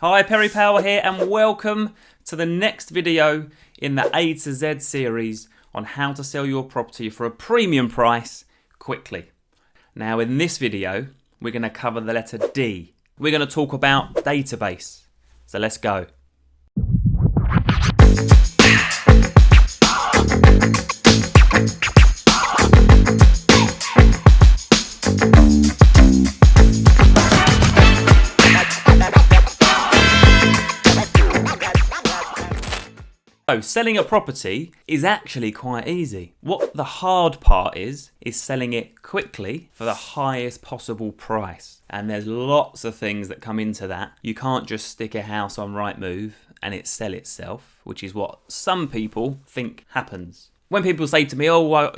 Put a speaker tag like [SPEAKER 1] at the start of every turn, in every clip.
[SPEAKER 1] Hi, Perry Power here, and welcome to the next video in the A to Z series on how to sell your property for a premium price quickly. Now, in this video, we're going to cover the letter D. We're going to talk about database. So let's go. So selling a property is actually quite easy. What the hard part is selling it quickly for the highest possible price. And there's lots of things that come into that. You can't just stick a house on Rightmove and it sell itself, which is what some people think happens. When people say to me, oh, well,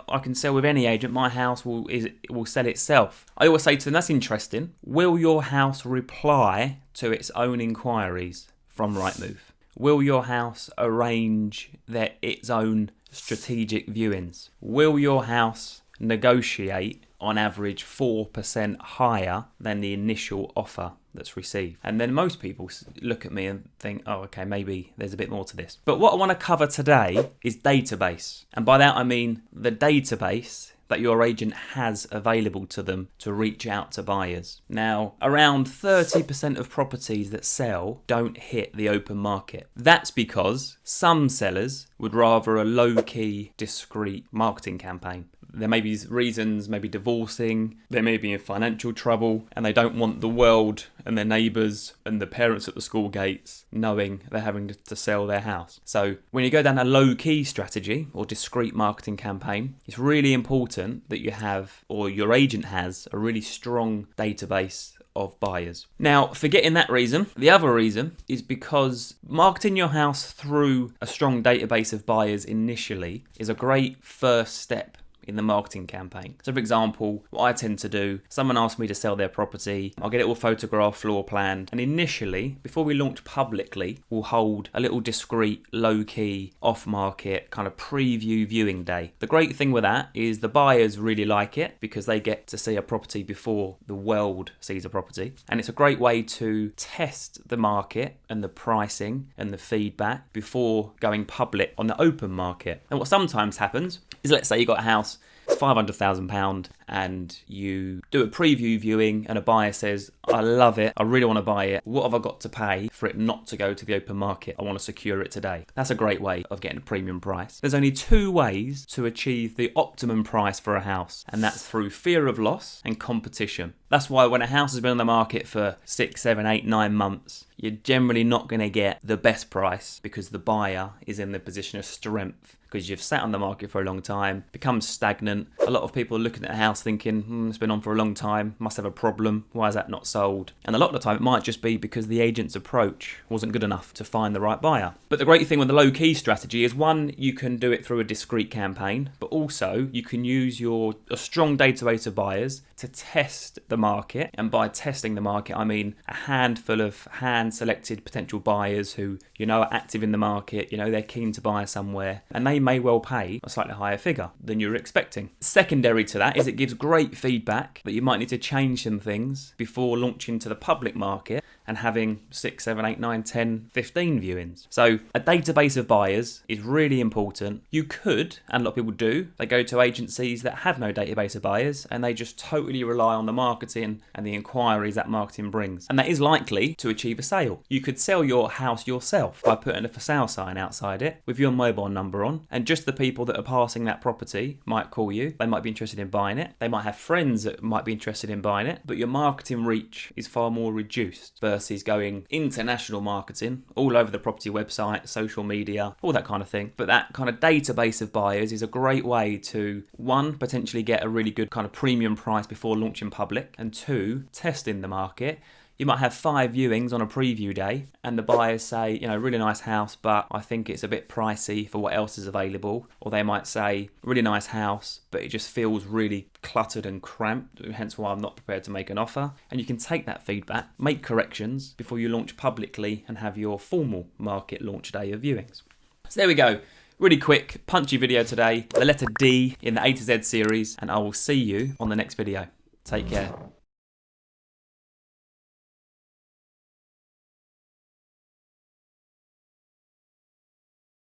[SPEAKER 1] I can sell with any agent, my house will sell itself. I always say to them, that's interesting. Will your house reply to its own inquiries from Rightmove? Will your house arrange its own strategic viewings? Will your house negotiate on average 4% higher than the initial offer that's received? And then most people look at me and think, oh, okay, maybe there's a bit more to this. But what I want to cover today is database. And by that I mean the database that your agent has available to them to reach out to buyers. Now, around 30% of properties that sell don't hit the open market. That's because some sellers would rather a low-key, discreet marketing campaign. There may be reasons, maybe divorcing, they may be in financial trouble, and they don't want the world and their neighbours and the parents at the school gates knowing they're having to sell their house. So when you go down a low-key strategy or discreet marketing campaign, it's really important that you have, or your agent has, a really strong database of buyers. Now, forgetting that reason, the other reason is because marketing your house through a strong database of buyers initially is a great first step in the marketing campaign. So for example, what I tend to do, someone asks me to sell their property, I'll get it all photographed, floor planned, and initially, before we launch publicly, we'll hold a little discreet, low-key, off-market kind of preview viewing day. The great thing with that is the buyers really like it because they get to see a property before the world sees a property. And it's a great way to test the market and the pricing and the feedback before going public on the open market. And what sometimes happens is, let's say you got a house, it's £500,000 and you do a preview viewing and a buyer says, I love it, I really want to buy it. What have I got to pay for it not to go to the open market? I want to secure it today. That's a great way of getting a premium price. There's only two ways to achieve the optimum price for a house, and that's through fear of loss and competition. That's why when a house has been on the market for 6, 7, 8, 9 months, you're generally not going to get the best price because the buyer is in the position of strength because you've sat on the market for a long time, becomes stagnant. A lot of people are looking at a house thinking, it's been on for a long time, must have a problem, why is that not sold? And a lot of the time it might just be because the agent's approach wasn't good enough to find the right buyer. But the great thing with the low-key strategy is, one, you can do it through a discreet campaign, but also you can use a strong database of buyers to test the market. And by testing the market, I mean a handful of hand-selected potential buyers who are active in the market, they're keen to buy somewhere, and they may well pay a slightly higher figure than you were expecting. Secondary to that is it gives great feedback that you might need to change some things before launching to the public market and having 6, 7, 8, 9, 10, 15 viewings. So a database of buyers is really important. You could, and a lot of people do, they go to agencies that have no database of buyers and they just totally rely on the marketing and the inquiries that marketing brings. And that is likely to achieve a sale. You could sell your house yourself by putting a for sale sign outside it with your mobile number on, and just the people that are passing that property might call you. They might be interested in buying it. They might have friends that might be interested in buying it, but your marketing reach is far more reduced versus going international marketing all over the property website, social media, all that kind of thing. But that kind of database of buyers is a great way to, one, potentially get a really good kind of premium price before launching public, and two, testing the market. You might have 5 viewings on a preview day and the buyers say, really nice house, but I think it's a bit pricey for what else is available. Or they might say, really nice house, but it just feels really cluttered and cramped, hence why I'm not prepared to make an offer. And you can take that feedback, make corrections before you launch publicly and have your formal market launch day of viewings. So there we go. Really quick, punchy video today. The letter D in the A to Z series, and I will see you on the next video. Take care.